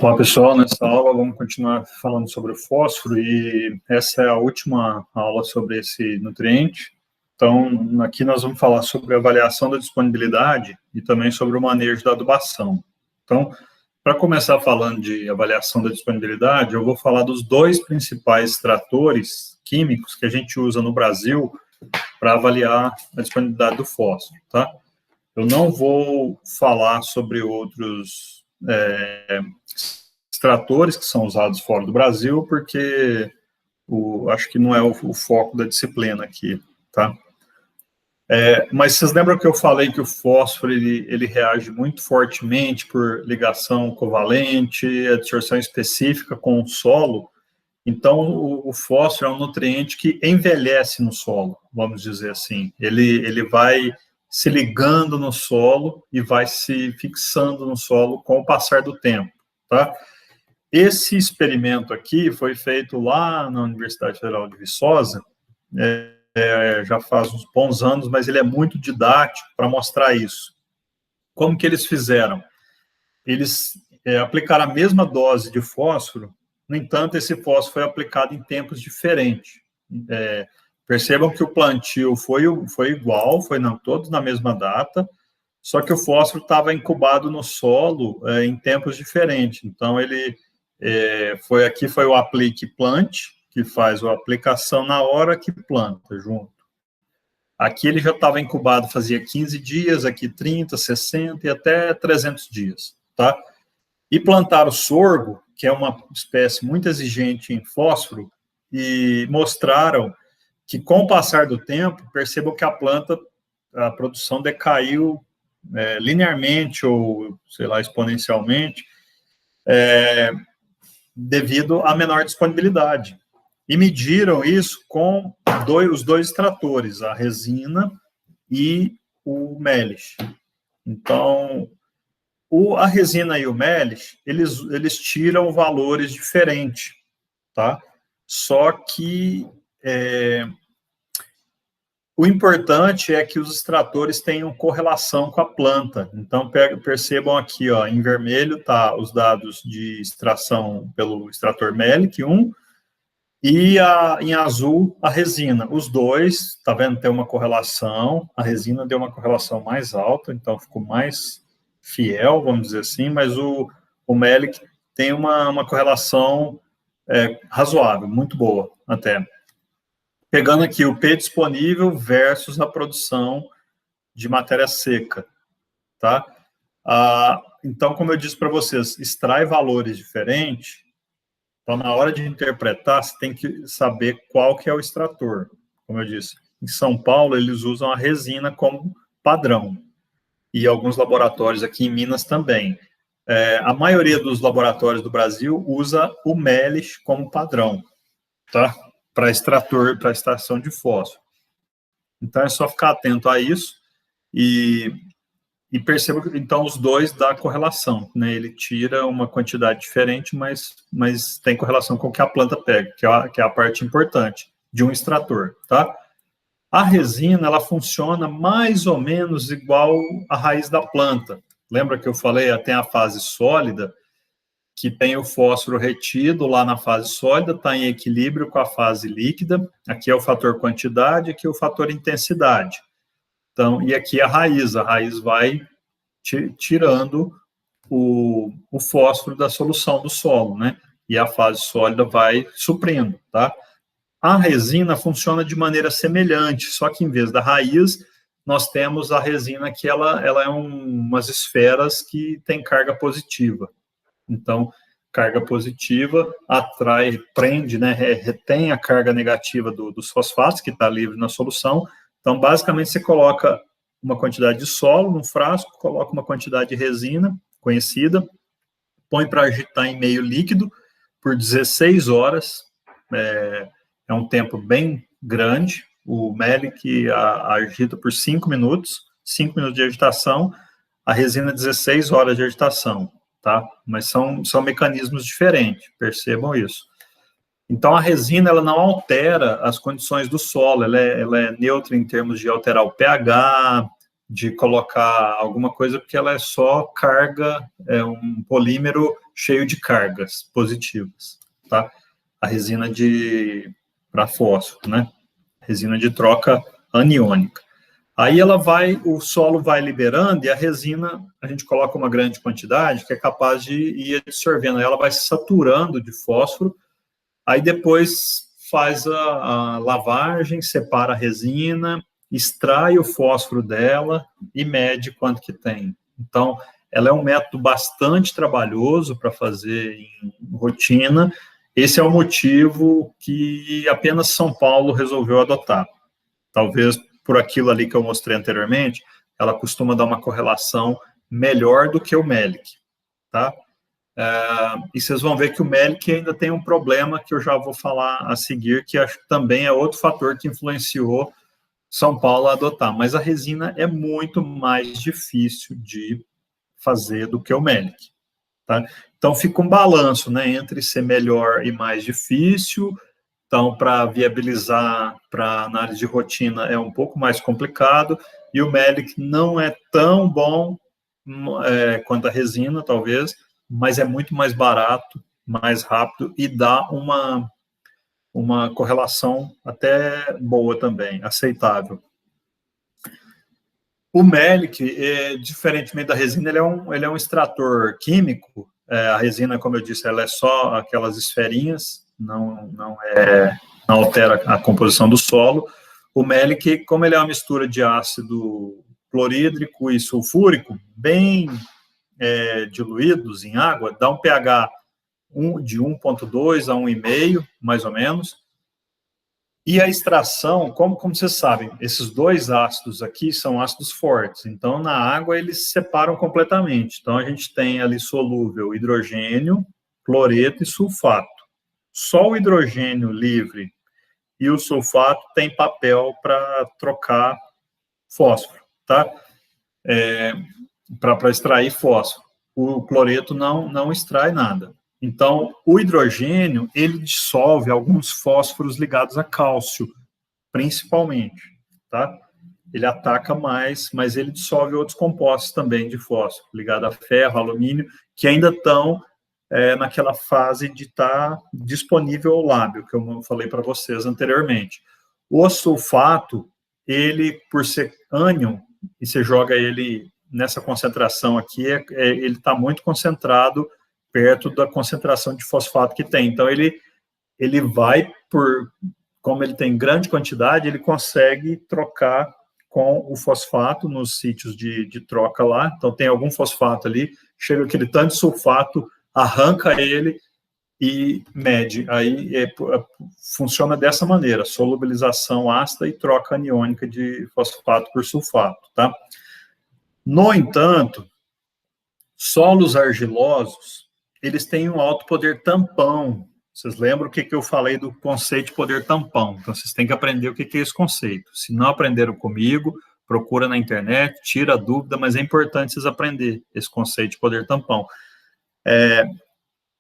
Olá pessoal, nessa aula vamos continuar falando sobre o fósforo e essa é a última aula sobre esse nutriente. Então, aqui nós vamos falar sobre a avaliação da disponibilidade e também sobre o manejo da adubação. Então, para começar falando de avaliação da disponibilidade, eu vou falar dos dois principais extratores químicos que a gente usa no Brasil para avaliar a disponibilidade do fósforo, tá? Eu não vou falar sobre outros extratores que são usados fora do Brasil, porque acho que não é o foco da disciplina aqui, tá? Mas vocês lembram que eu falei que o fósforo ele reage muito fortemente por ligação covalente, adsorção específica com o solo? Então, o fósforo é um nutriente que envelhece no solo, vamos dizer assim. Ele vai se ligando no solo e vai se fixando no solo com o passar do tempo, tá? Esse experimento aqui foi feito lá na Universidade Federal de Viçosa, já faz uns bons anos, mas ele é muito didático para mostrar isso. Como que eles fizeram? Eles aplicaram a mesma dose de fósforo, no entanto, esse fósforo foi aplicado em tempos diferentes. Percebam que o plantio foi igual, todos na mesma data, só que o fósforo estava incubado no solo em tempos diferentes. Então, foi o aplique plante, que faz a aplicação na hora que planta junto. Aqui ele já estava incubado fazia 15 dias, aqui 30, 60 e até 300 dias, tá? E plantaram sorgo, que é uma espécie muito exigente em fósforo, e mostraram que com o passar do tempo, percebam que a produção decaiu linearmente ou, sei lá, exponencialmente, devido à menor disponibilidade. E mediram isso com os dois extratores, a resina e o Melish. Então, a resina e o Melish, eles tiram valores diferentes, tá? Só que o importante é que os extratores tenham correlação com a planta. Então, percebam aqui, ó, em vermelho tá os dados de extração pelo extrator Melish 1 e em azul a resina. Os dois, tá vendo, tem uma correlação. A resina deu uma correlação mais alta, então ficou mais fiel, vamos dizer assim, mas o Melish tem uma correlação razoável, muito boa até. Pegando aqui o P disponível versus a produção de matéria seca, tá? Então, como eu disse para vocês, extrai valores diferentes. Então, na hora de interpretar, você tem que saber qual que é o extrator. Como eu disse, em São Paulo, eles usam a resina como padrão. E alguns laboratórios aqui em Minas também. A maioria dos laboratórios do Brasil usa o Melish como padrão, tá? Para extração de fósforo. Então, é só ficar atento a isso e perceba que, então, os dois dá correlação, né? Ele tira uma quantidade diferente, mas tem correlação com o que a planta pega, que é a parte importante de um extrator, tá? A resina, ela funciona mais ou menos igual à raiz da planta. Lembra que eu falei, tem a fase sólida, que tem o fósforo retido lá na fase sólida, está em equilíbrio com a fase líquida. Aqui é o fator quantidade, aqui é o fator intensidade. Então, e aqui a raiz vai tirando o fósforo da solução do solo, né? E a fase sólida vai suprindo, tá? A resina funciona de maneira semelhante, só que em vez da raiz, nós temos a resina que ela é umas esferas que tem carga positiva. Então, carga positiva prende, né, retém a carga negativa dos fosfatos, que está livre na solução. Então, basicamente, você coloca uma quantidade de solo no frasco, coloca uma quantidade de resina conhecida, põe para agitar em meio líquido por 16 horas, é um tempo bem grande. O Melish agita por 5 minutos de agitação, a resina 16 horas de agitação. Tá? Mas são mecanismos diferentes, percebam isso. Então, a resina, ela não altera as condições do solo, ela é neutra em termos de alterar o pH, de colocar alguma coisa, porque ela é só carga, um polímero cheio de cargas positivas, tá? A resina para fósforo, né? Resina de troca aniônica. Aí o solo vai liberando e a resina, a gente coloca uma grande quantidade que é capaz de ir absorvendo. Ela vai se saturando de fósforo, aí depois faz a lavagem, separa a resina, extrai o fósforo dela e mede quanto que tem. Então, ela é um método bastante trabalhoso para fazer em rotina. Esse é o motivo que apenas São Paulo resolveu adotar. Talvez por aquilo ali que eu mostrei anteriormente, ela costuma dar uma correlação melhor do que o MELIC, tá? E vocês vão ver que o MELIC ainda tem um problema que eu já vou falar a seguir, que acho que também é outro fator que influenciou São Paulo a adotar, mas a resina é muito mais difícil de fazer do que o MELIC, tá? Então fica um balanço, né, entre ser melhor e mais difícil. Então, para viabilizar para análise de rotina é um pouco mais complicado, e o MELIC não é tão bom quanto a resina, talvez, mas é muito mais barato, mais rápido e dá uma correlação até boa também, aceitável. O MELIC, diferentemente da resina, ele é um extrator químico. A resina, como eu disse, ela é só aquelas esferinhas, não altera a composição do solo. O MELIC, como ele é uma mistura de ácido clorídrico e sulfúrico, bem diluídos em água, dá um pH de 1,2 a 1,5, mais ou menos. E a extração, como vocês sabem, esses dois ácidos aqui são ácidos fortes, então na água eles se separam completamente. Então a gente tem ali solúvel hidrogênio, cloreto e sulfato. Só o hidrogênio livre e o sulfato tem papel para trocar fósforo, tá? Para extrair fósforo. O cloreto não extrai nada. Então, o hidrogênio, ele dissolve alguns fósforos ligados a cálcio, principalmente, tá? Ele ataca mais, mas ele dissolve outros compostos também de fósforo, ligado a ferro, alumínio, que ainda estão naquela fase de estar disponível ao lábio, que eu falei para vocês anteriormente. O sulfato, ele, por ser ânion, e você joga ele nessa concentração aqui, ele está muito concentrado perto da concentração de fosfato que tem. Então, ele vai como ele tem grande quantidade, ele consegue trocar com o fosfato nos sítios de troca lá. Então, tem algum fosfato ali, chega aquele tanto de sulfato, arranca ele e mede. Aí funciona dessa maneira, solubilização ácida e troca aniônica de fosfato por sulfato, tá? No entanto, solos argilosos, eles têm um alto poder tampão. Vocês lembram o que eu falei do conceito de poder tampão? Então, vocês têm que aprender o que é esse conceito. Se não aprenderam comigo, procura na internet, tira a dúvida, mas é importante vocês aprenderem esse conceito de poder tampão.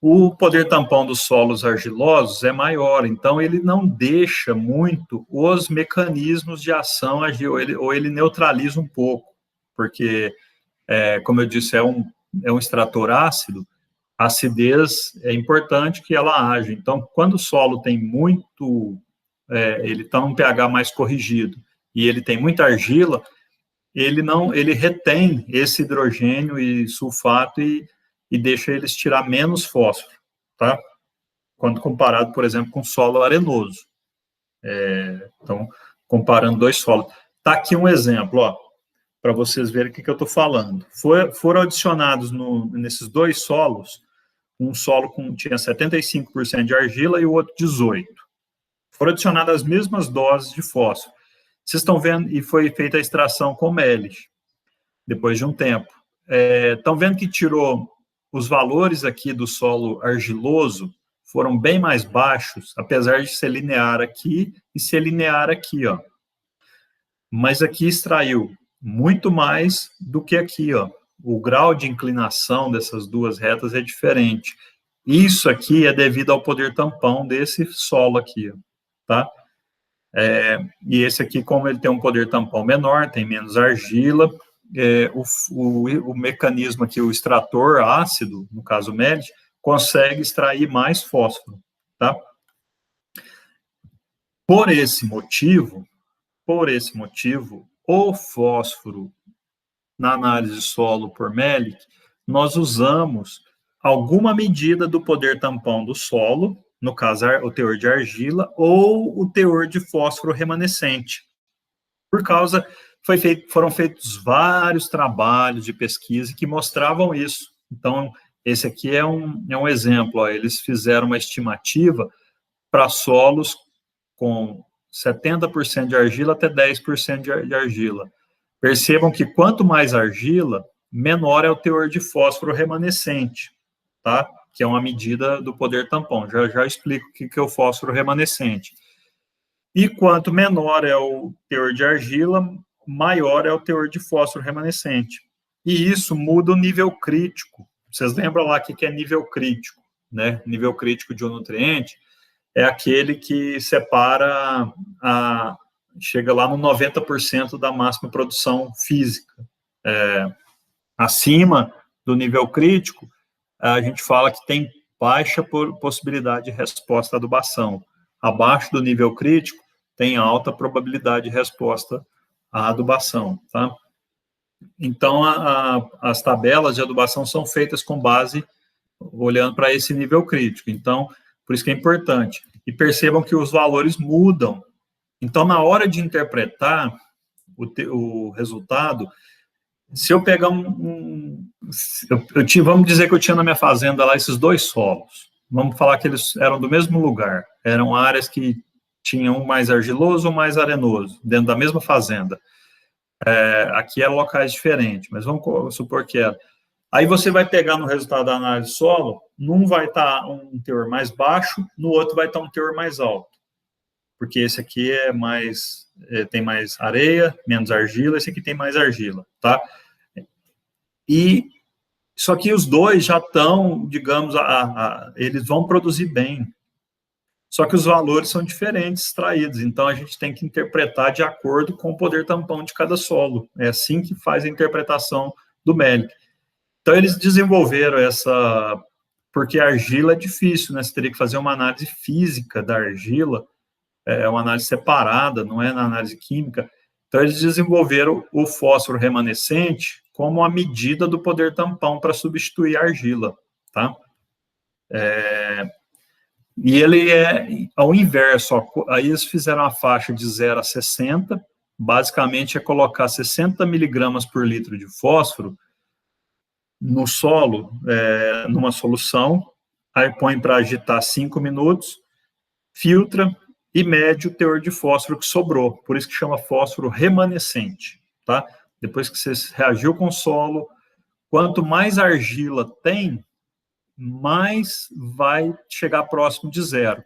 O poder tampão dos solos argilosos é maior, então ele não deixa muito os mecanismos de ação agir, ou ele neutraliza um pouco, porque, como eu disse, é um extrator ácido, a acidez é importante que ela age. Então, quando o solo tem ele está num pH mais corrigido e ele tem muita argila, ele retém esse hidrogênio e sulfato e deixa eles tirar menos fósforo, tá? Quando comparado, por exemplo, com solo arenoso. Então, comparando dois solos. Tá aqui um exemplo, ó, para vocês verem o que eu estou falando. Foram adicionados nesses dois solos, um solo tinha 75% de argila e o outro 18%. Foram adicionadas as mesmas doses de fósforo. Vocês estão vendo, e foi feita a extração com MELIC, depois de um tempo. Estão vendo que tirou os valores aqui do solo argiloso, foram bem mais baixos, apesar de ser linear aqui e ser linear aqui, ó. Mas aqui extraiu muito mais do que aqui, ó. O grau de inclinação dessas duas retas é diferente. Isso aqui é devido ao poder tampão desse solo aqui, tá? E esse aqui, como ele tem um poder tampão menor, tem menos argila, o mecanismo aqui, o extrator ácido, no caso MELIC, consegue extrair mais fósforo, tá? Por esse motivo, o fósforo na análise de solo por Melick, nós usamos alguma medida do poder tampão do solo, no caso o teor de argila, ou o teor de fósforo remanescente. Por causa, foram feitos vários trabalhos de pesquisa que mostravam isso. Então, esse aqui é um exemplo. Ó, eles fizeram uma estimativa para solos com 70% de argila até 10% de argila. Percebam que quanto mais argila, menor é o teor de fósforo remanescente, tá? Que é uma medida do poder tampão. Já explico o que é o fósforo remanescente. E quanto menor é o teor de argila, maior é o teor de fósforo remanescente. E isso muda o nível crítico. Vocês lembram lá o que é nível crítico, né? Nível crítico de um nutriente é aquele que separa, chega lá no 90% da máxima produção física. Acima do nível crítico, a gente fala que tem baixa possibilidade de resposta à adubação. Abaixo do nível crítico, tem alta probabilidade de resposta à adubação, tá? Então, as tabelas de adubação são feitas com base, olhando para esse nível crítico. Então, por isso que é importante. E percebam que os valores mudam. Então, na hora de interpretar o resultado, se eu pegar vamos dizer que eu tinha na minha fazenda lá esses dois solos. Vamos falar que eles eram do mesmo lugar. Eram áreas que tinham um mais argiloso ou mais arenoso, dentro da mesma fazenda. Aqui eram locais diferentes, mas vamos supor que era. Aí você vai pegar no resultado da análise solo, num vai estar um teor mais baixo, no outro vai estar um teor mais alto. Porque esse aqui tem mais areia, menos argila, esse aqui tem mais argila, tá? Só que os dois já estão, digamos, eles vão produzir bem. Só que os valores são diferentes extraídos, então a gente tem que interpretar de acordo com o poder tampão de cada solo. É assim que faz a interpretação do Melick. Então, eles desenvolveram porque a argila é difícil, né? Você teria que fazer uma análise física da argila, uma análise separada, não é na análise química. Então, eles desenvolveram o fósforo remanescente como a medida do poder tampão para substituir a argila, tá? E ele é ao inverso, ó, aí eles fizeram a faixa de 0 a 60, basicamente é colocar 60 miligramas por litro de fósforo no solo, numa solução, aí põe para agitar 5 minutos, filtra e mede o teor de fósforo que sobrou, por isso que chama fósforo remanescente, tá? Depois que você reagiu com o solo, quanto mais argila tem, mais vai chegar próximo de zero,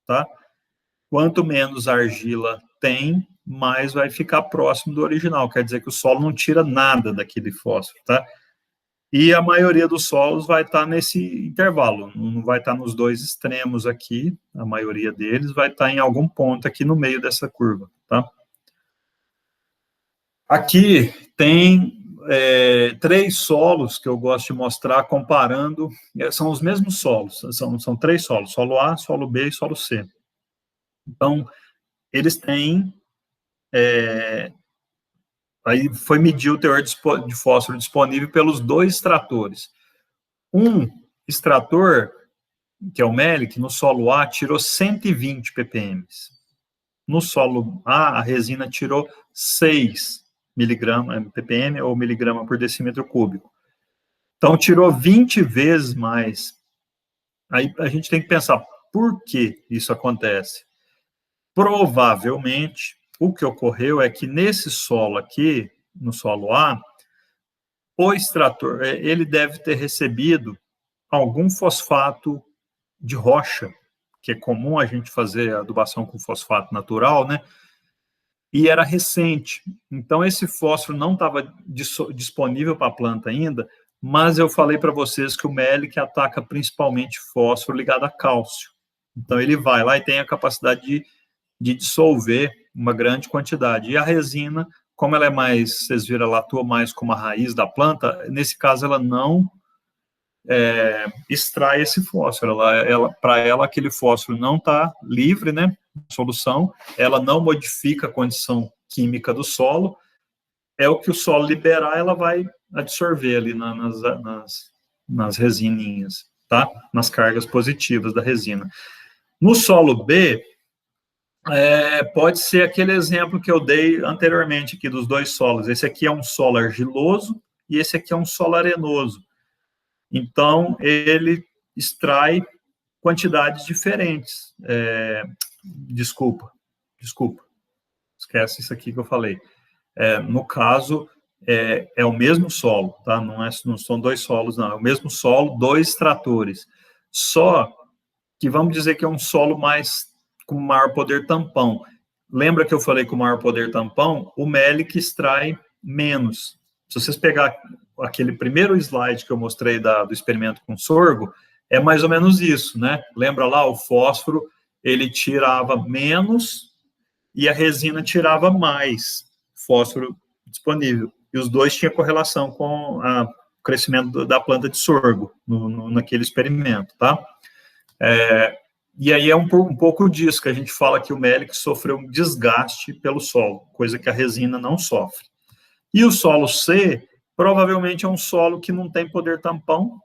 tá? Quanto menos argila tem, mais vai ficar próximo do original, quer dizer que o solo não tira nada daquele fósforo, tá? E a maioria dos solos vai estar nesse intervalo, não vai estar nos dois extremos aqui, a maioria deles vai estar em algum ponto aqui no meio dessa curva, tá? Aqui tem 3 solos que eu gosto de mostrar comparando, são os mesmos solos, são 3 solos, solo A, solo B e solo C. Então, eles têm, aí foi medir o teor de fósforo disponível pelos 2 extratores. Um extrator, que é o Melick, no solo A, tirou 120 ppm. No solo A, a resina tirou 6 ppm ou miligrama por decímetro cúbico. Então, tirou 20 vezes mais. Aí a gente tem que pensar, por que isso acontece? Provavelmente, o que ocorreu é que nesse solo aqui, no solo A, o extrator, ele deve ter recebido algum fosfato de rocha, que é comum a gente fazer adubação com fosfato natural, né? E era recente. Então, esse fósforo não estava disponível para a planta ainda, mas eu falei para vocês que o Melick ataca principalmente fósforo ligado a cálcio. Então, ele vai lá e tem a capacidade de dissolver uma grande quantidade. E a resina, como ela é mais, vocês viram, ela atua mais como a raiz da planta, nesse caso ela não extrai esse fósforo. Para ela, aquele fósforo não está livre, né, solução, ela não modifica a condição química do solo, é o que o solo liberar, ela vai absorver ali nas resininhas, tá? Nas cargas positivas da resina. No solo B, pode ser aquele exemplo que eu dei anteriormente aqui dos dois solos. Esse aqui é um solo argiloso e esse aqui é um solo arenoso. Então, ele extrai quantidades diferentes. Desculpa. Esquece isso aqui que eu falei. No caso, é o mesmo solo, tá? Não são dois solos, não. É o mesmo solo, dois extratores. Só que vamos dizer que é um solo com maior poder tampão. Lembra que eu falei com maior poder tampão? O Melick extrai menos. Se vocês pegar aquele primeiro slide que eu mostrei do experimento com sorgo, é mais ou menos isso, né? Lembra lá, o fósforo, ele tirava menos e a resina tirava mais fósforo disponível. E os dois tinham correlação com o crescimento da planta de sorgo naquele experimento, tá? E aí é um pouco disso que a gente fala que o Melick sofreu um desgaste pelo solo, coisa que a resina não sofre. E o solo C, provavelmente é um solo que não tem poder tampão,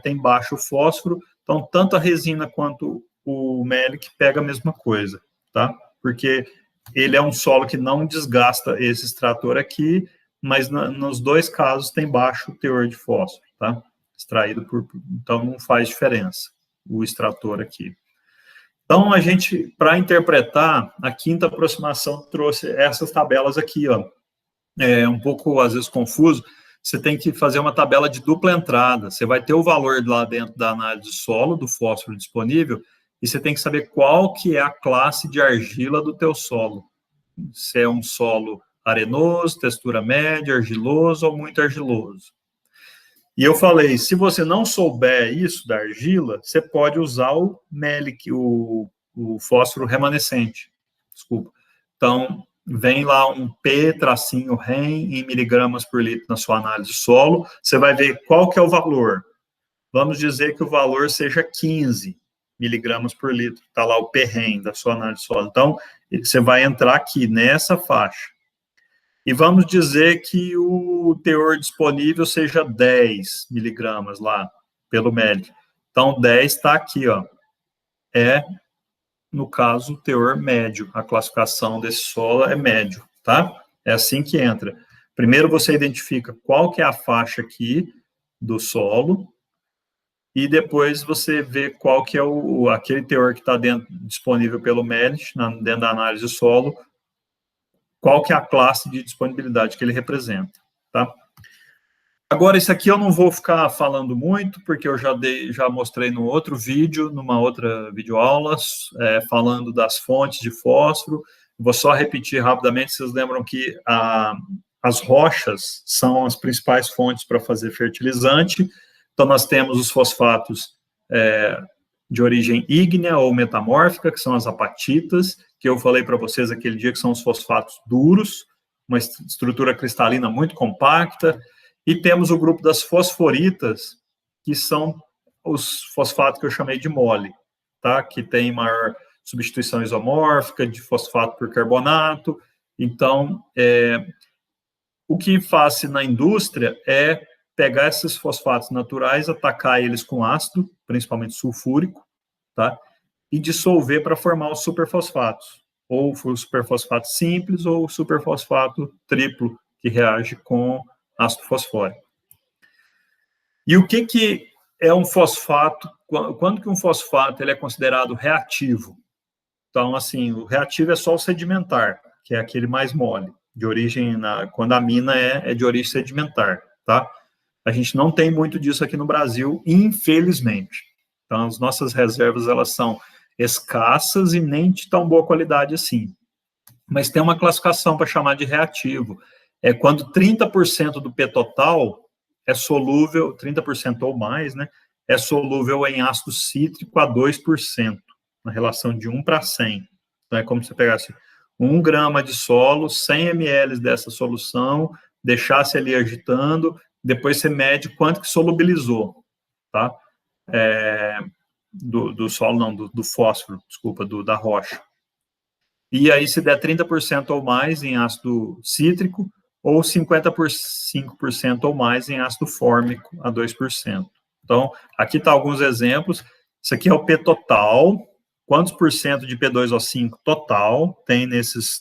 tem baixo fósforo, então tanto a resina quanto o Melick pega a mesma coisa, tá? Porque ele é um solo que não desgasta esse extrator aqui, mas nos dois casos tem baixo teor de fósforo, tá? Extraído então não faz diferença o extrator aqui. Então, a gente, para interpretar, a quinta aproximação trouxe essas tabelas aqui, ó. Um pouco, às vezes, confuso. Você tem que fazer uma tabela de dupla entrada. Você vai ter o valor lá dentro da análise de solo, do fósforo disponível, e você tem que saber qual que é a classe de argila do teu solo. Se é um solo arenoso, textura média, argiloso ou muito argiloso. E eu falei, se você não souber isso da argila, você pode usar o Melick, o fósforo remanescente. Desculpa. Então, vem lá um P-REM em miligramas por litro na sua análise de solo, você vai ver qual que é o valor. Vamos dizer que o valor seja 15 miligramas por litro. Está lá o P-REM da sua análise de solo. Então, você vai entrar aqui nessa faixa. E vamos dizer que o teor disponível seja 10 miligramas lá, pelo Melick. Então, 10 está aqui, ó. No caso, o teor médio. A classificação desse solo é médio, tá? É assim que entra. Primeiro você identifica qual que é a faixa aqui do solo, e depois você vê qual que é aquele teor que está disponível pelo Melick, dentro da análise de solo, qual que é a classe de disponibilidade que ele representa, tá? Agora, isso aqui eu não vou ficar falando muito, porque eu já mostrei no outro vídeo, numa outra videoaula, falando das fontes de fósforo. Vou só repetir rapidamente, vocês lembram que as rochas são as principais fontes para fazer fertilizante. Então, nós temos os fosfatos de origem ígnea ou metamórfica, que são as apatitas, que eu falei para vocês aquele dia, que são os fosfatos duros, uma estrutura cristalina muito compacta, e temos o grupo das fosforitas, que são os fosfatos que eu chamei de mole, tá? Que tem maior substituição isomórfica de fosfato por carbonato. Então, o que faz-se na indústria é pegar esses fosfatos naturais, atacar eles com ácido, principalmente sulfúrico, tá? E dissolver para formar os superfosfatos, ou o superfosfato simples ou o superfosfato triplo, que reage com ácido fosfórico. E o que é um fosfato? Quando que um fosfato ele é considerado reativo? Então, assim, o reativo é só o sedimentar, que é aquele mais mole, de origem, quando a mina é de origem sedimentar, tá? A gente não tem muito disso aqui no Brasil, infelizmente. Então, as nossas reservas, elas são escassas e nem de tão boa qualidade assim. Mas tem uma classificação para chamar de reativo. É quando 30% do P total é solúvel, 30% ou mais, né? É solúvel em ácido cítrico a 2%, na relação de 1 para 100. Então, é como se você pegasse 1 grama de solo, 100 ml dessa solução, deixasse ali agitando, depois você mede quanto que solubilizou. tá? Do solo, não, do fósforo, desculpa, da rocha. E aí, se der 30% ou mais em ácido cítrico, ou 55% ou mais em ácido fórmico, a 2%. Então, aqui tá alguns exemplos. Isso aqui é o P total. Quantos por cento de P2O5 total tem nesses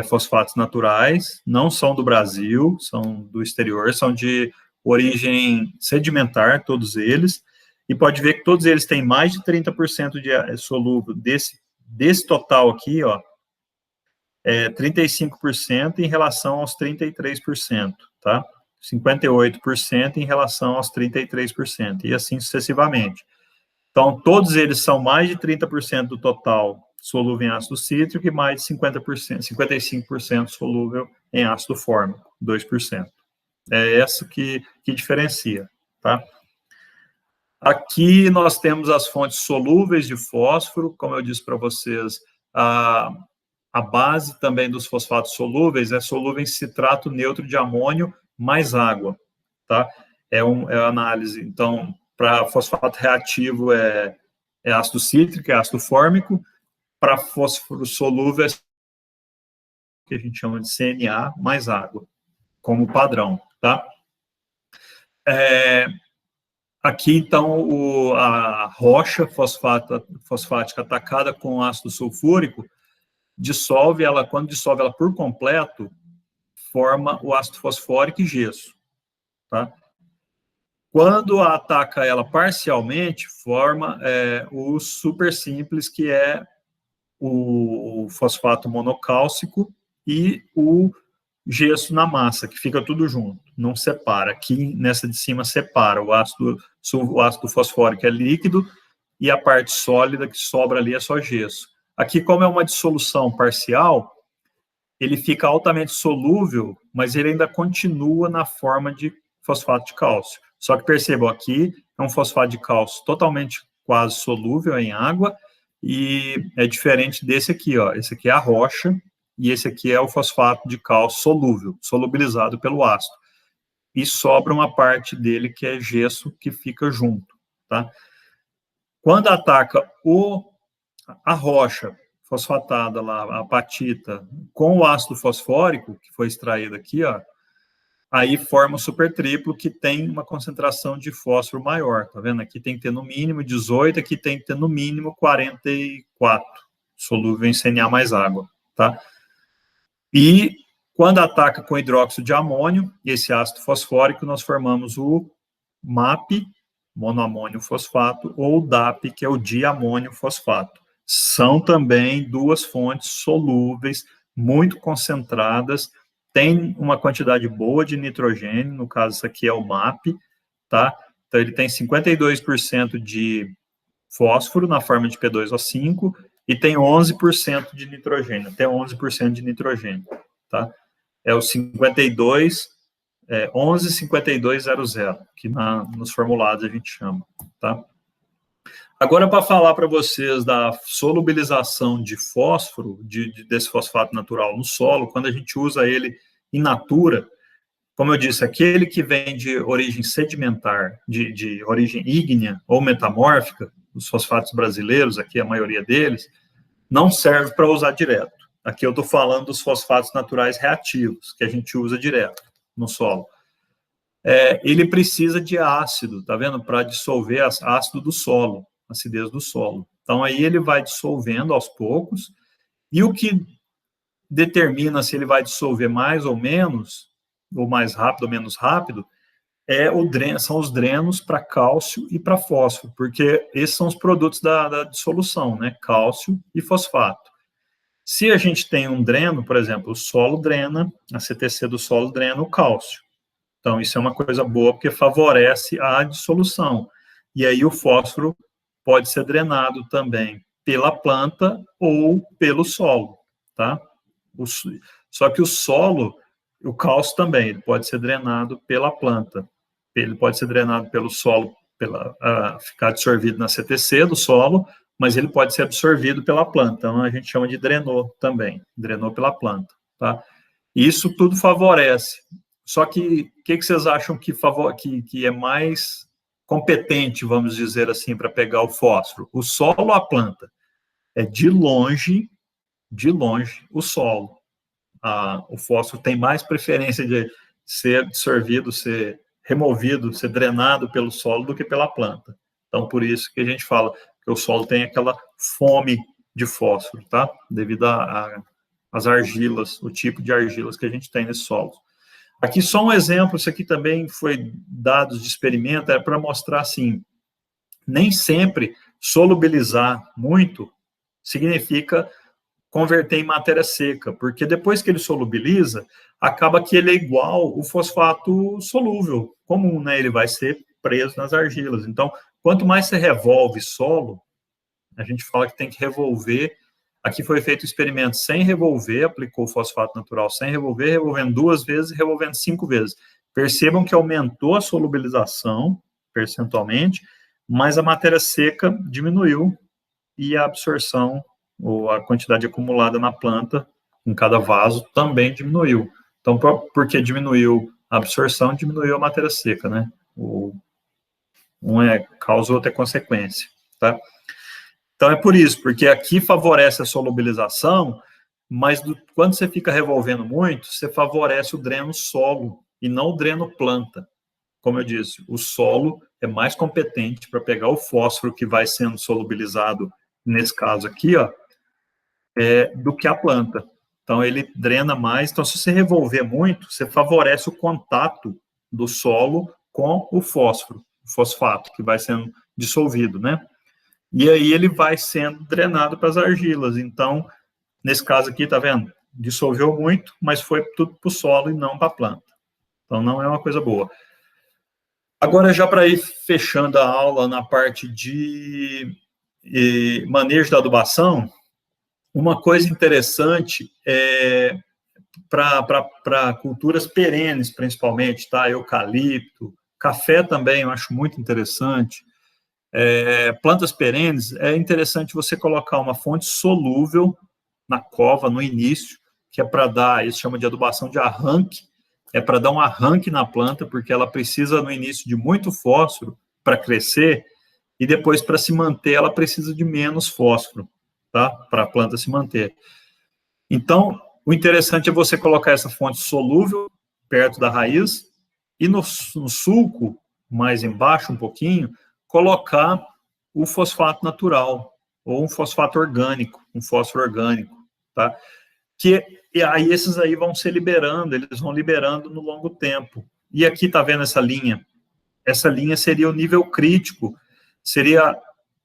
fosfatos naturais? Não são do Brasil, são do exterior, são de origem sedimentar, todos eles. E pode ver que todos eles têm mais de 30% de solúvel desse total aqui, ó, 35% em relação aos 33%, tá? 58% em relação aos 33%, e assim sucessivamente. Então, todos eles são mais de 30% do total solúvel em ácido cítrico e mais de 50%, 55% solúvel em ácido fórmico, 2%. É essa que diferencia, tá? Aqui nós temos as fontes solúveis de fósforo, como eu disse para vocês, a base também dos fosfatos solúveis é solúvel em citrato neutro de amônio mais água, tá? É a análise. Então, para fosfato reativo é ácido cítrico, é ácido fórmico. Para fósforo solúvel é que a gente chama de CNA mais água, como padrão, tá? Aqui, então, a rocha fosfática atacada com ácido sulfúrico dissolve ela, quando dissolve ela por completo, forma o ácido fosfórico e gesso, tá? Quando ataca ela parcialmente, forma o super simples, que é o fosfato monocálcico e o gesso na massa, que fica tudo junto, não separa. Aqui, nessa de cima, separa. O ácido fosfórico é líquido e a parte sólida que sobra ali é só gesso. Aqui, como é uma dissolução parcial, ele fica altamente solúvel, mas ele ainda continua na forma de fosfato de cálcio. Só que percebam, aqui é um fosfato de cálcio totalmente quase solúvel em água, e é diferente desse aqui, ó. Esse aqui é a rocha, e esse aqui é o fosfato de cálcio solúvel, solubilizado pelo ácido. E sobra uma parte dele que é gesso, que fica junto, tá? Quando ataca a rocha fosfatada lá, a apatita, com o ácido fosfórico, que foi extraído aqui, ó, aí forma o supertriplo, que tem uma concentração de fósforo maior, tá vendo? Aqui tem que ter no mínimo 18, aqui tem que ter no mínimo 44, solúvel em CNA mais água, tá? E quando ataca com hidróxido de amônio, esse ácido fosfórico, nós formamos o MAP, monoamônio fosfato, ou o DAP, que é o diamônio fosfato. São também duas fontes solúveis, muito concentradas, tem uma quantidade boa de nitrogênio, no caso, isso aqui é o MAP, tá? Então, ele tem 52% de fósforo na forma de P2O5 e tem 11% de nitrogênio, até 11% de nitrogênio, tá? É o 115200, que nos formulados a gente chama, tá? Agora, para falar para vocês da solubilização de fósforo, desse fosfato natural no solo, quando a gente usa ele in natura, como eu disse, aquele que vem de origem sedimentar, de origem ígnea ou metamórfica, os fosfatos brasileiros, aqui a maioria deles, não serve para usar direto. Aqui eu estou falando dos fosfatos naturais reativos, que a gente usa direto no solo. Ele precisa de ácido, tá vendo? Para dissolver ácido do solo, acidez do solo. Então, aí ele vai dissolvendo aos poucos, e o que determina se ele vai dissolver mais ou menos, ou mais rápido ou menos rápido, são os drenos para cálcio e para fósforo, porque esses são os produtos da dissolução, né? Cálcio e fosfato. Se a gente tem um dreno, por exemplo, o solo drena, a CTC do solo drena o cálcio. Então, isso é uma coisa boa, porque favorece a dissolução. E aí o fósforo pode ser drenado também pela planta ou pelo solo, tá? Só que o solo, o cálcio também, ele pode ser drenado pela planta. Ele pode ser drenado pelo solo, ficar absorvido na CTC do solo, mas ele pode ser absorvido pela planta. Então, a gente chama de drenou também, drenou pela planta, tá? Isso tudo favorece. Só que, o que vocês acham que é mais competente, vamos dizer assim, para pegar o fósforo? O solo ou a planta? É de longe, o solo. O fósforo tem mais preferência de ser absorvido, ser removido, ser drenado pelo solo do que pela planta. Então, por isso que a gente fala que o solo tem aquela fome de fósforo, tá? Devido às argilas, o tipo de argilas que a gente tem nesse solo. Aqui só um exemplo, isso aqui também foi dados de experimento, é para mostrar assim, nem sempre solubilizar muito significa converter em matéria seca, porque depois que ele solubiliza, acaba que ele é igual o fosfato solúvel comum, né? Ele vai ser preso nas argilas. Então, quanto mais você revolve solo, a gente fala que tem que revolver. Aqui foi feito o experimento sem revolver, aplicou o fosfato natural sem revolver, revolvendo 2 vezes e revolvendo 5 vezes. Percebam que aumentou a solubilização percentualmente, mas a matéria seca diminuiu e a absorção, ou a quantidade acumulada na planta, em cada vaso, também diminuiu. Então, porque diminuiu a absorção, diminuiu a matéria seca, né? Um é causa, o outro é consequência, tá? Então, é por isso, porque aqui favorece a solubilização, mas quando você fica revolvendo muito, você favorece o dreno solo e não o dreno planta. Como eu disse, o solo é mais competente para pegar o fósforo que vai sendo solubilizado, nesse caso aqui, ó, do que a planta. Então, ele drena mais. Então, se você revolver muito, você favorece o contato do solo com o fósforo, o fosfato, que vai sendo dissolvido, né? E aí ele vai sendo drenado para as argilas. Então, nesse caso aqui, tá vendo? Dissolveu muito, mas foi tudo para o solo e não para a planta. Então, não é uma coisa boa. Agora, já para ir fechando a aula na parte de manejo da adubação, uma coisa interessante para culturas perenes, principalmente, tá? Eucalipto, café também eu acho muito interessante. Plantas perenes, é interessante você colocar uma fonte solúvel na cova, no início, que é para dar, isso chama de adubação de arranque, é para dar um arranque na planta, porque ela precisa, no início, de muito fósforo para crescer, e depois, para se manter, ela precisa de menos fósforo, tá? Para a planta se manter. Então, o interessante é você colocar essa fonte solúvel perto da raiz, e no sulco, mais embaixo um pouquinho, colocar o fosfato natural, ou um fosfato orgânico, um fósforo orgânico, tá? E aí esses aí vão se liberando, eles vão liberando no longo tempo. E aqui tá vendo essa linha? Essa linha seria o nível crítico, seria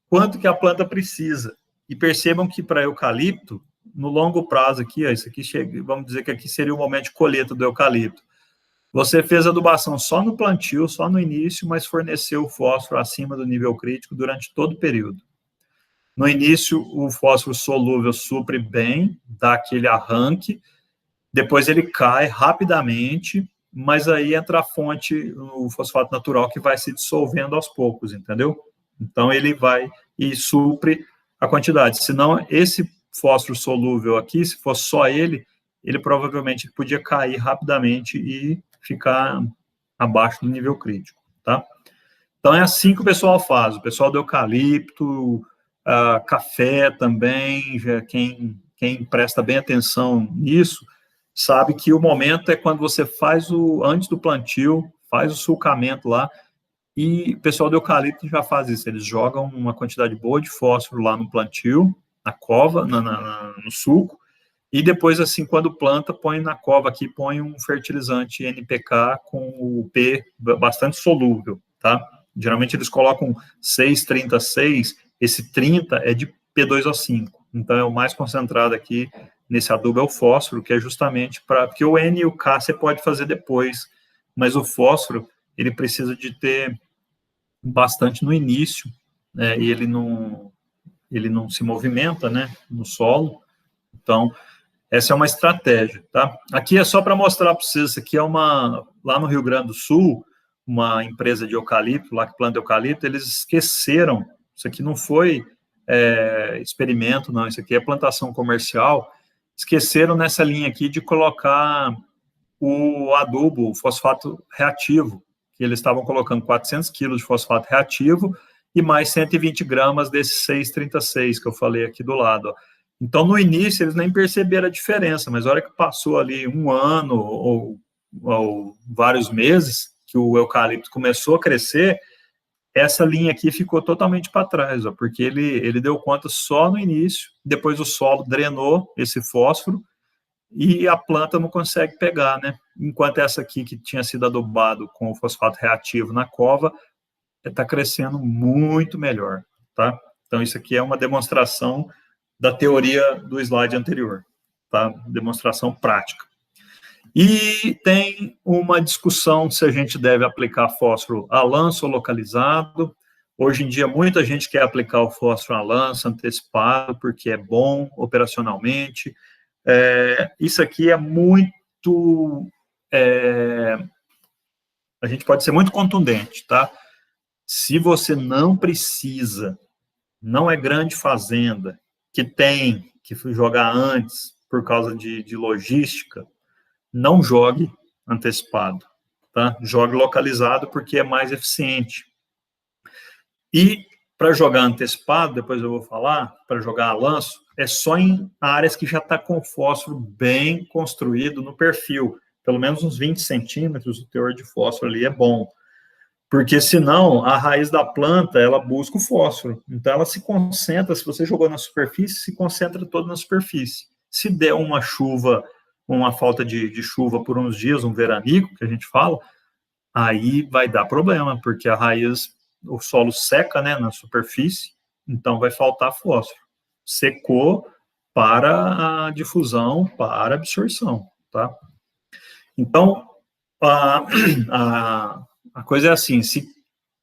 quanto que a planta precisa. E percebam que para eucalipto, no longo prazo aqui, ó, isso aqui chega, vamos dizer que aqui seria o momento de colheita do eucalipto. Você fez adubação só no plantio, só no início, mas forneceu o fósforo acima do nível crítico durante todo o período. No início, o fósforo solúvel supre bem, dá aquele arranque, depois ele cai rapidamente, mas aí entra a fonte, o fosfato natural, que vai se dissolvendo aos poucos, entendeu? Então, ele vai e supre a quantidade. Senão, esse fósforo solúvel aqui, se fosse só ele provavelmente podia cair rapidamente e ficar abaixo do nível crítico, tá? Então, é assim que o pessoal faz. O pessoal do eucalipto, café também, já quem presta bem atenção nisso, sabe que o momento é quando você faz antes do plantio, faz o sulcamento lá, e o pessoal do eucalipto já faz isso, eles jogam uma quantidade boa de fósforo lá no plantio, na cova, no sulco, e depois, assim, quando planta, põe na cova aqui, põe um fertilizante NPK com o P bastante solúvel, tá? Geralmente eles colocam 6,36, esse 30 é de P2O5, então é o mais concentrado aqui nesse adubo é o fósforo, que é justamente porque o N e o K você pode fazer depois, mas o fósforo, ele precisa de ter bastante no início, né, e ele não se movimenta, né, no solo, então essa é uma estratégia, tá? Aqui é só para mostrar para vocês, isso aqui é lá no Rio Grande do Sul, uma empresa de eucalipto, lá que planta eucalipto, eles esqueceram, isso aqui não foi experimento, não, isso aqui é plantação comercial, esqueceram nessa linha aqui de colocar o adubo, o fosfato reativo, que eles estavam colocando 400 quilos de fosfato reativo e mais 120 gramas desse 6,36 que eu falei aqui do lado, ó. Então, no início, eles nem perceberam a diferença, mas na hora que passou ali um ano ou vários meses, que o eucalipto começou a crescer, essa linha aqui ficou totalmente para trás, ó, porque ele deu conta só no início, depois o solo drenou esse fósforo e a planta não consegue pegar, né? Enquanto essa aqui, que tinha sido adubado com o fosfato reativo na cova, está crescendo muito melhor, tá? Então, isso aqui é uma demonstração da teoria do slide anterior, tá? Demonstração prática. E tem uma discussão se a gente deve aplicar fósforo a lanço ou localizado. Hoje em dia, muita gente quer aplicar o fósforo a lanço antecipado, porque é bom operacionalmente. Isso aqui é muito... a gente pode ser muito contundente, tá? Se você não precisa, não é grande fazenda, que tem que jogar antes por causa de logística, não jogue antecipado, tá? Jogue localizado porque é mais eficiente. E para jogar antecipado, depois eu vou falar, para jogar a lanço, é só em áreas que já está com fósforo bem construído no perfil, pelo menos uns 20 centímetros, o teor de fósforo ali é bom. Porque senão a raiz da planta, ela busca o fósforo. Então ela se concentra, se você jogou na superfície, se concentra toda na superfície. Se der uma chuva, uma falta de chuva por uns dias, um veranico, que a gente fala, aí vai dar problema, porque a raiz, o solo seca, né, na superfície, então vai faltar fósforo. Secou para a difusão, para a absorção, tá? Então, a coisa é assim,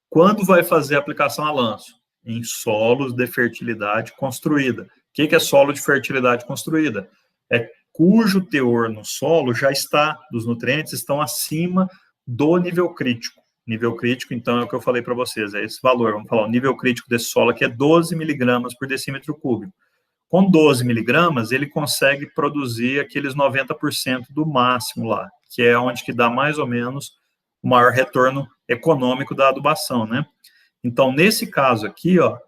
quando vai fazer a aplicação a lanço? Em solos de fertilidade construída. O que é solo de fertilidade construída? É cujo teor no solo já está, dos nutrientes, estão acima do nível crítico. Nível crítico, então, é o que eu falei para vocês, é esse valor. Vamos falar, o nível crítico desse solo aqui é 12 miligramas por decímetro cúbico. Com 12 miligramas, ele consegue produzir aqueles 90% do máximo lá, que é onde que dá mais ou menos o maior retorno econômico da adubação, né? Então, nesse caso aqui, ó,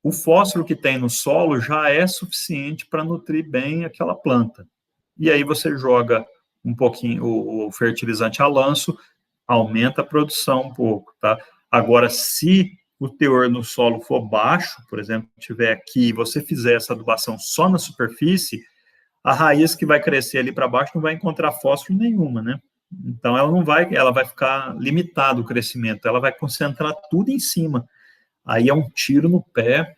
o fósforo que tem no solo já é suficiente para nutrir bem aquela planta. E aí você joga um pouquinho o fertilizante a lanço, aumenta a produção um pouco, tá? Agora, se o teor no solo for baixo, por exemplo, tiver aqui e você fizer essa adubação só na superfície, a raiz que vai crescer ali para baixo não vai encontrar fósforo nenhuma, né? Então ela vai ficar limitada o crescimento, ela vai concentrar tudo em cima. Aí é um tiro no pé,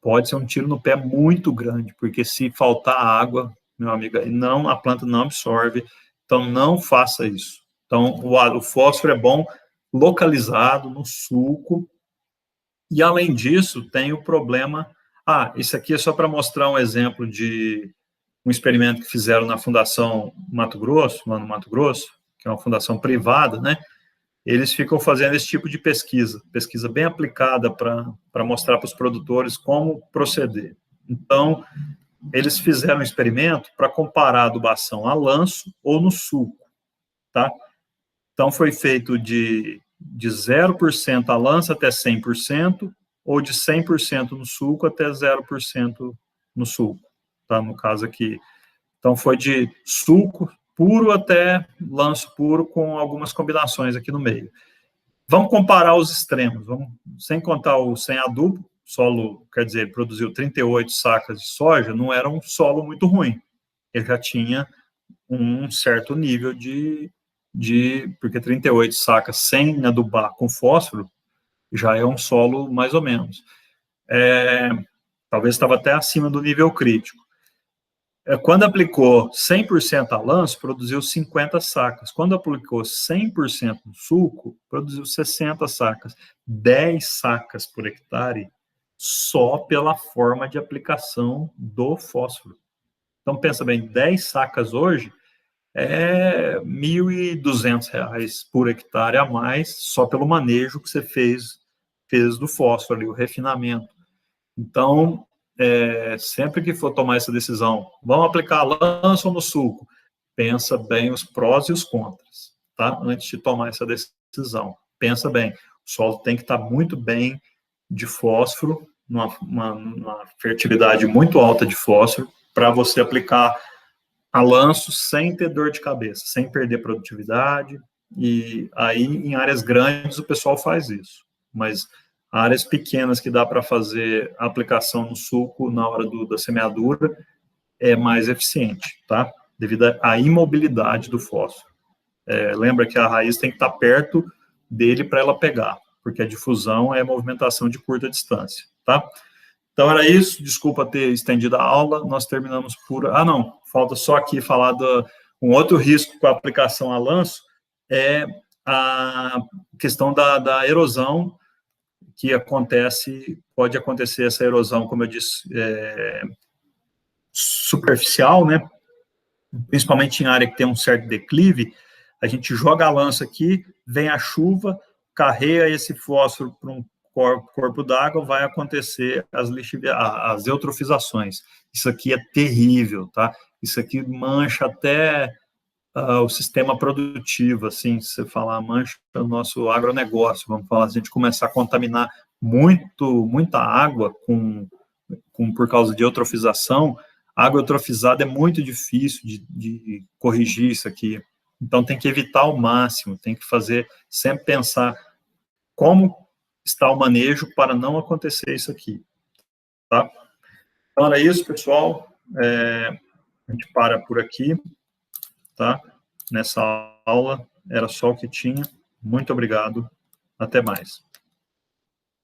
pode ser um tiro no pé muito grande, porque se faltar água, meu amigo, a planta não absorve, então não faça isso. Então o fósforo é bom localizado no sulco. E, além disso, tem o problema... isso aqui é só para mostrar um exemplo de um experimento que fizeram na Fundação Mato Grosso, lá no Mato Grosso, que é uma fundação privada, né? Eles ficam fazendo esse tipo de pesquisa bem aplicada para mostrar para os produtores como proceder. Então, eles fizeram um experimento para comparar a adubação a lanço ou no sulco, tá? Então, foi feito de 0% a lanço até 100%, ou de 100% no sulco até 0% no sulco, tá? No caso aqui. Então, foi de sulco puro até lanço puro, com algumas combinações aqui no meio. Vamos comparar os extremos, sem contar o sem adubo, solo, quer dizer, produziu 38 sacas de soja, não era um solo muito ruim. Ele já tinha um certo nível porque 38 sacas sem adubar com fósforo já é um solo mais ou menos. Talvez estava até acima do nível crítico. Quando aplicou 100% a lanço, produziu 50 sacas. Quando aplicou 100% no sulco, produziu 60 sacas. 10 sacas por hectare só pela forma de aplicação do fósforo. Então, pensa bem, 10 sacas hoje é R$ 1.200 por hectare a mais, só pelo manejo que você fez do fósforo ali, o refinamento. Então, sempre que for tomar essa decisão, vamos aplicar lanço ou no sulco? Pensa bem os prós e os contras, tá? Antes de tomar essa decisão. decisão. Pensa bem, o solo tem que estar muito bem de fósforo, numa fertilidade muito alta de fósforo, para você aplicar a lanço sem ter dor de cabeça, sem perder produtividade. E aí, em áreas grandes, o pessoal faz isso. Mas áreas pequenas que dá para fazer a aplicação no sulco na hora da semeadura é mais eficiente, tá? Devido à imobilidade do fósforo. Lembra que a raiz tem que estar perto dele para ela pegar, porque a difusão é movimentação de curta distância, tá? Então, era isso. Desculpa ter estendido a aula. Nós terminamos por... não. Falta só aqui falar um outro risco com a aplicação a lanço, é a questão da erosão que pode acontecer essa erosão, como eu disse, superficial, né? Principalmente em área que tem um certo declive, a gente joga a lança aqui, vem a chuva, carrega esse fósforo para um corpo d'água, vai acontecer as eutrofizações. Isso aqui é terrível, tá? Isso aqui mancha até o sistema produtivo, assim, se você falar, mancha o nosso agronegócio, vamos falar, se a gente começar a contaminar muita água por causa de eutrofização, água eutrofizada é muito difícil de corrigir isso aqui. Então, tem que evitar ao máximo, tem que sempre pensar como está o manejo para não acontecer isso aqui, tá? Então, era isso, pessoal. A gente para por aqui, tá? Nessa aula, era só o que tinha. Muito obrigado. Até mais.